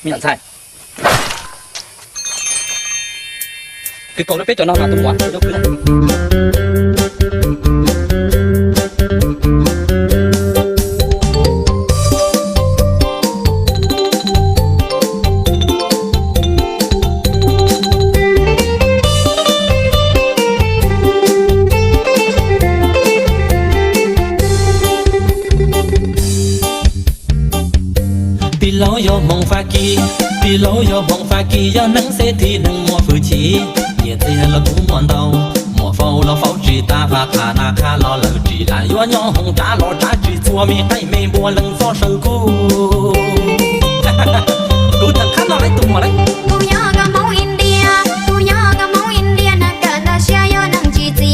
มีหนังใช่คือก่อนเราไปจอดนอนมาตัวเดี๋ยวคือปีโลโยมองฟ้ากีปีโลโยมองฟ้ากียานังเศรษฐีหนึ่งมัวฝืนชีเหยียดเสียละกูมอนเดามัวเฝ้าเราเฝ้าจีตาพาขานาคาล้อเลิจีลายยัวย่อหงจ้าล้อจ้าจีชัวมีให้ไม่บัวลังซ้อเสือกูดูจังข้าน้อยตัวอะไรกูย่อกับมองอินเดียกูย่อกับมองอินเดียนักเกิดเราเชื่อย่อนังจีจี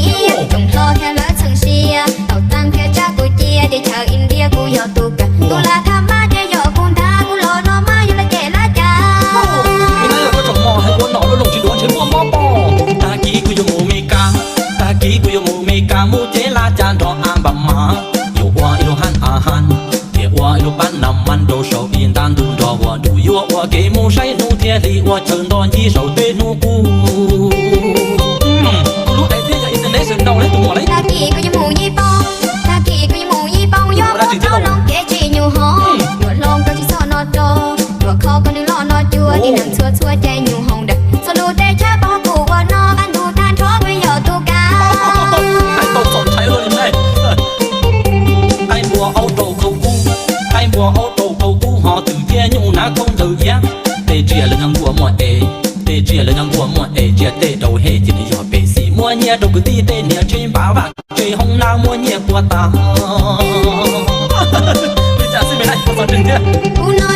จงรอแค่เลิศเชิงเชียเอาตังแค่จ้ากูเจียเดี๋ยวชาวอินเดียกูย่อตุกะกูลาทำมาเดี๋ยวย่อกูท้ากูรอนอมาอยู่ละเกละจ้าไม่น่าก็จงมอให้วัวหนอแล้วลงจีดวนใช้วัวมอปอตากี้กูอยู่มูเมกาตากี้กูอยู่มูเมกามูเจลาจานรออาบัมมาอยู่ว่าอีโลหันอาหันเทียว่าอีโลปั้นน้ำมันโดโชอินดันดูรอว่าดูยัวว่าเกมูใช้นูเทียลีว่าเชิญดอนยี่โชเตนูกูรู้ไอเดียจากอินเทอร์เน็ตเสียงดาวเลยตัวอะไรตากี้กูอยู่มูยี่ปองตากี้กูอยู่มูยี่ปองย่อกูเจ้าลองเกจีอยู่ห้องหนวดลงก็จีซอนอดอตัวคอก็นึกล้อนอจัวที่นั่งชัวชัวใจอยู่ห้องเด็กสนุเตชะปอกูว่านออันดูทานท้อกูย่อตุกาไอตัวสนใช้เลยยังไงไอบัวเอาโตเขากูไอบัวเอาโตเขากูหอตื่นเยี่ยอยู่นะคงตื่นเยี่ยเตเจียเลยยังบัวมัวเอเตเจียเลยยังบัวมัวเอเจียเตโดเฮจีนี่ยอเปสีมัวเนี่ยโดกุตีเตเนี่ยเชียนบ่าวเชียนห้องน้ำมัวเนี่ยปวดตาไม่จ่าสิไม่ได้ภาษาจึงเนี่ยกูน้อย